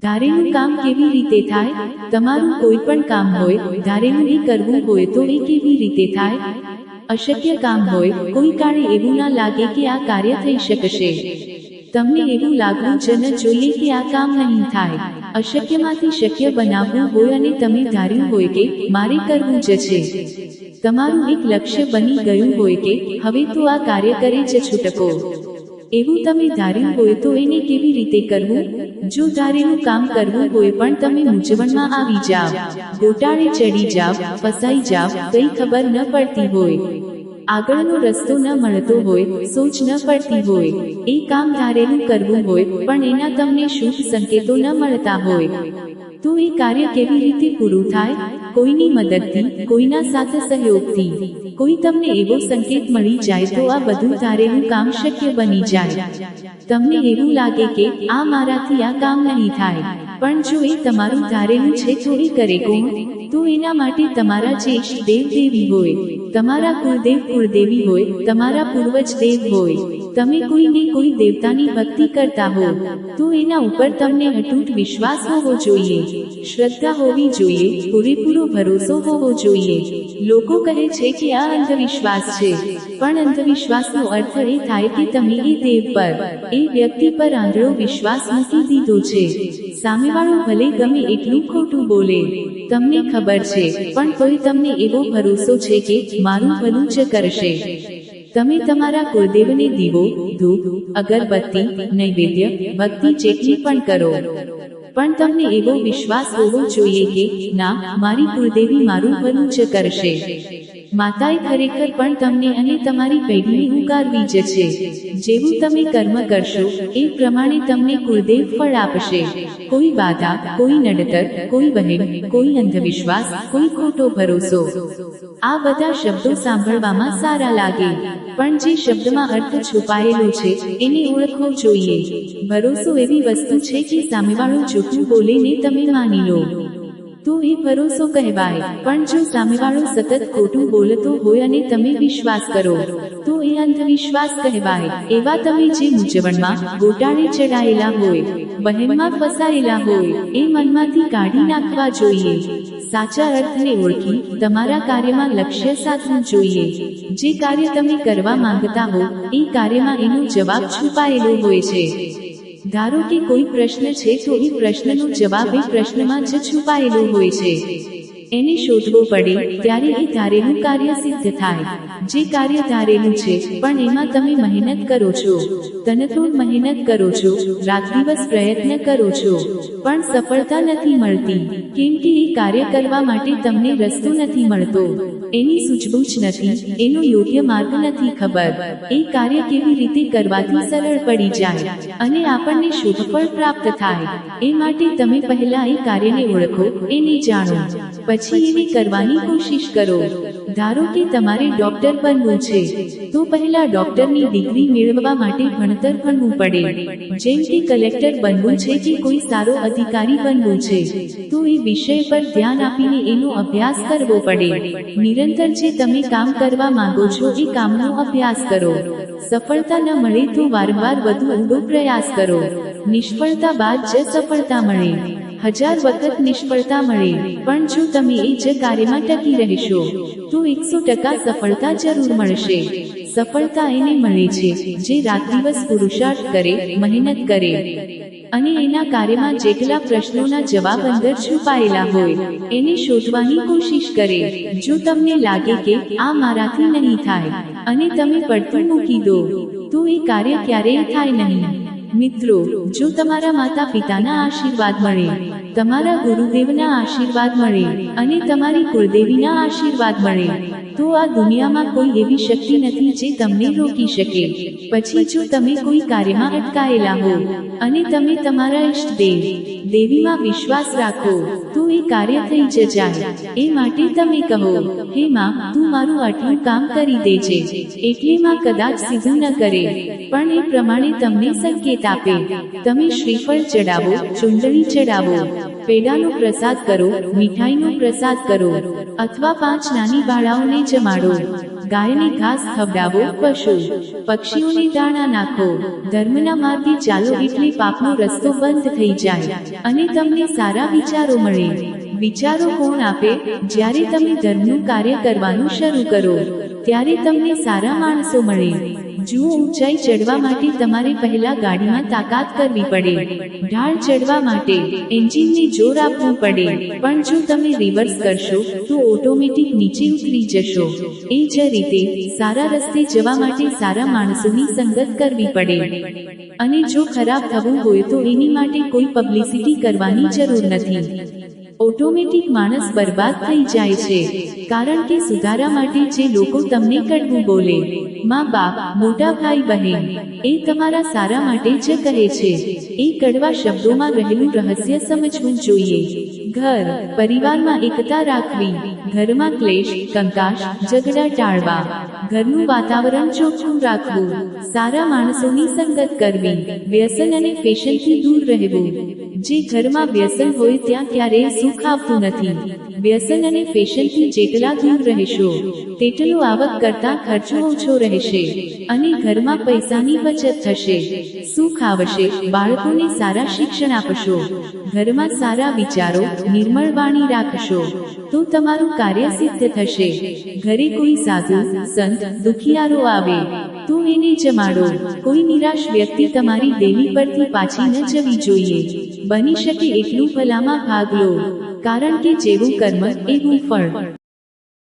ધારેલું કામ કેવી રીતે થાય? તમારું કોઈ પણ કામ હોય, ધારેલું એ કરવું હોય તો એ કેવી રીતે થાય? અશક્ય કામ હોય, કોઈ કાળે એવું ના લાગે કે આ કાર્ય થઈ શકશે. તમને એવું લાગવું જ ન જોઈએ કે આ કામ નહીં થાય. અશક્યમાંથી શક્ય બનાવવું હોય અને તમે ધાર્યું હોય કે મારે કરવું જ છે. તમારું એક લક્ષ્ય બની ગયું હોય કે હવે તો આ કાર્ય કરે જ છૂટકો. એવું તમે ધાર્યું હોય તો એને કેવી રીતે કરવું? જો ધારેલું કામ કરવું હોય પણ તમે મૂંઝવણમાં આવી જાવ, ગોટાળે ચડી જાવ, ફસાઈ જાવ, કઈ ખબર ન પડતી હોય, આગળનો રસ્તો ન મળતો હોય, સોચ ન પડતી હોય, એ કામ ધારેલું કરવું હોય પણ એના તમને શુભ સંકેતો ન મળતા હોય, તો એ કાર્ય કેવી રીતે પૂરું થાય? કોઈની મદદથી, કોઈના સાથ સહયોગથી, કોઈ તમને એવો સંકેત મળી જાય તો આ બધું ધારેલું કામ શક્ય બની જાય. તમને એવું લાગે કે આ મારાથી આ કામ નહીં થાય, પણ જો એ તમારું ધારેલું છે તો એ કરે કોણ? તો એના માટે તમારા જે ઈષ્ટ દેવ દેવી હોય, તમારા કુળદેવ કુળદેવી હોય, તમારા પૂર્વજ દેવ હોય, તમે કોઈને કોઈ દેવતાની ભક્તિ કરતા હો તો એના ઉપર તમને અતૂટ વિશ્વાસ હોવો જોઈએ, શ્રદ્ધા હોવી જોઈએ, પૂરેપૂરો ભરોસો હોવો જોઈએ. લોકો કહે છે કે આ અંધવિશ્વાસ છે, પણ અંધવિશ્વાસનો અર્થ એ થાય કે તમે એ દેવ પર, એ વ્યક્તિ પર આંધળો વિશ્વાસ મૂકી દીધો છે. સામેવાળો ભલે ગમે એટલું ખોટું બોલે, તમને ખબર છે, પણ તોય તમને એવો ભરોસો છે કે મારું ભલું જ કરશે. તમે તમારા કુળદેવને દીવો, ધૂપ, અગરબત્તી, નૈવેદ્ય, ભક્તિ જેટલી પણ કરો, પણ તમને એવો વિશ્વાસ હોવો જોઈએ કે ના, મારી કુળદેવી મારું ભલું જ કરશે. માતાએ ખરેખર પણ તમને અને તમારી પેઢીને ઉગારવી જ છે. જેવું તમે કર્મ કરશો એ પ્રમાણે તમને કુળદેવ ફળ આપશે. કોઈ બાધા, કોઈ નડતર, કોઈ વહેમ, કોઈ અંધવિશ્વાસ, કોઈ ખોટો ભરોસો, આ બધા શબ્દો સાંભળવામાં સારા લાગે, પણ જે શબ્દમાં અર્થ છુપાયેલો છે એને ઓળખવો જોઈએ. ભરોસો એવી વસ્તુ છે કે સામેવાળો જૂઠું બોલે ને તમે માની લો તો એ ભરોસો કહેવાય, પણ જો સામેવાળો સતત ખોટું બોલતો હોય અને તમે વિશ્વાસ કરો તો એ અંધવિશ્વાસ કહેવાય. એવા તમે જે મૂંઝવણમાં, ગોટાળે ચડાયેલા હોય, વહેમમાં ફસાયેલા હોય, એ મનમાંથી કાઢી નાખવા જોઈએ. સાચા અર્થને ઓળખી તમારા કાર્યમાં લક્ષ્ય સાધવું જોઈએ. જે કાર્ય તમે કરવા માંગતા હો એ કાર્યમાં એનો જવાબ છુપાયેલો હોય છે. ધારો કે કોઈ પ્રશ્ન છે તો એ પ્રશ્નનો જવાબ એ પ્રશ્નમાં જ છુપાયેલો હોય છે. એને શોધવો પડે ત્યારે એ ધારેલું કાર્ય સિદ્ધ થાય. જે કાર્ય ધારેલું છે પણ એમાં તમે મહેનત કરો છો, તનતોડ મહેનત કરો છો, રાત દિવસ પ્રયત્ન કરો છો, પણ સફળતા નથી મળતી, કેમ કે એ કાર્ય કરવા માટે તમને રસ્તો નથી મળતો, એની સૂઝબૂછ નથી, એનો યોગ્ય માર્ગ નથી ખબર. એ કાર્ય કેવી રીતે કરવાથી સરળ પડી જાય અને આપણને શુભ ફળ પ્રાપ્ત થાય, એ માટે તમે પહેલા એ કાર્યને ઓળખો, એને જાણો, પછી એને કરવાની કોશિશ કરો. ધારો કે તમારે ડોક્ટર બનવું છે તો પહેલા ડોક્ટરની ડિગ્રી મેળવવા માટે ભણતર ભણવું પડે. જેમ કે કલેક્ટર બનવું છે કે કોઈ સારો અધિકારી બનવું છે તો એ વિષય પર ધ્યાન આપીને એનો અભ્યાસ કરવો પડે. નિરંતર જે તમે કામ કરવા માંગો છો એ કામનો અભ્યાસ કરો. સફળતા ન મળે તો વારંવાર વધુ ઊંડો પ્રયાસ કરો. નિષ્ફળતા બાદ જ સફળતા મળે. 1000 વખત નિષ્ફળતા મળે, પણ જો તમે એ જ કાર્યમાં ટકી રહેશો તો 100% સફળતા જરૂર મળશે. સફળતા એને મળે છે જે રાત દિવસ પુરુષાર્થ કરે, મહેનત કરે અને એના કાર્યમાં જેટલા પ્રશ્નોના જવાબ અંદર છુપાયેલા હોય એને શોધવાની કોશિશ કરે. જો તમને લાગે કે આ મારાથી નહીં થાય અને તમે પડતું મૂકી દો તો એ કાર્ય ક્યારેય થાય નહીં. મિત્રો, જો તમારા માતા પિતાના આશીર્વાદ મળે, તમારા ગુરુદેવના આશીર્વાદ મળે અને તમારી કુળદેવીના આશીર્વાદ મળે તો આ દુનિયામાં કોઈ એવી શક્તિ નથી જે તમને રોકી શકે. પછી જો તમે કોઈ કાર્યમાં અટકાયેલા હો અને તમે તમારા ઈષ્ટદેવ દેવીમાં વિશ્વાસ રાખો તો એ કાર્ય થઈ જ જાય. એ માટે તમે કહો, હે માં, તું મારું આટલું કામ કરી દેજે. એટલે માં કદાચ સીધું ન કરે પણ એ પ્રમાણે તમને સંકેત આપે. તમે શ્રીફળ ચડાવો, ચુંદડી ચડાવો, પેડાનો પ્રસાદ કરો, મીઠાઈનો પ્રસાદ કરો અથવા 5 નાની બાળાઓને જમાડો. ગાયને ઘાસ ખવડાવો, પશુ પક્ષીઓને દાણા નાખો, ધર્મના માર્ગે ચાલો એટલે પાપનો રસ્તો બંધ થઈ જાય અને તમને સારા વિચારો મળે. વિચારો કોણ આપે? જ્યારે તમે ધર્મનું કાર્ય કરવાનું શરૂ કરો ત્યારે તમને સારા માણસો મળે. જુઓ, ઊંચાઈ ચડવા માટે તમારે પહેલા ગાડીમાં તાકાત કરવી પડે. ઢાળ ચડવા માટે એન્જિનને જોર આપવું પડે. પણ જો તમે રિવર્સ કરશો તો ઓટોમેટિક નીચે ઉતરી જશો. એ જ રીતે સારા રસ્તે જવા માટે સારા માણસોની સંગત કરવી પડે. અને જો ખરાબ થવું હોય તો એની માટે કોઈ પબ્લિસિટી કરવાની જરૂર નથી. ઓટોમેટિક માણસ બરબાદ થઈ જાય છે, કારણ કે સુધારા માટે જે લોકો તમને કડવું બોલે, માં બાપ, મોટા ભાઈ બહેન, એ તમારા સારા માટે જ કહે છે. એ કડવા શબ્દોમાં રહેલું રહસ્ય સમજવું જોઈએ. ઘર પરિવારમાં એકતા રાખવી, ઘરમાં ક્લેશ, કંકાશ, ઝઘડા ટાળવા, ઘરનું વાતાવરણ ચોખ્ખું રાખવું, સારા માણસોની સંગત કરવી, વ્યસન અને ફેશનથી દૂર રહેવું. જે ઘરમાં વ્યસન હોય ત્યાં ક્યારેય સુખ આવતું નથી. વ્યસન અને ફેશનથી જેટલા દૂર રહેશો તેટલો આવક કરતા ખર્ચો ઓછો રહેશે અને ઘરમાં પૈસાની બચત થશે. સુખ આવશે. બાળકોને સારા શિક્ષણ આપશો, ઘરમાં સારા વિચારો, નિર્મળ વાણી રાખશો તો તમારું કાર્ય સિદ્ધ થશે. ઘરે કોઈ સાધુ, સંત, દુખિયારો આવે તો એને જમાડો. કોઈ નિરાશ વ્યક્તિ તમારી દેવી પરથી પાછી ન જવી જોઈએ. બની શકે એટલું ભલામાં ભાગ લો, કારણ કે જેવું કર્મ એવું ફળ.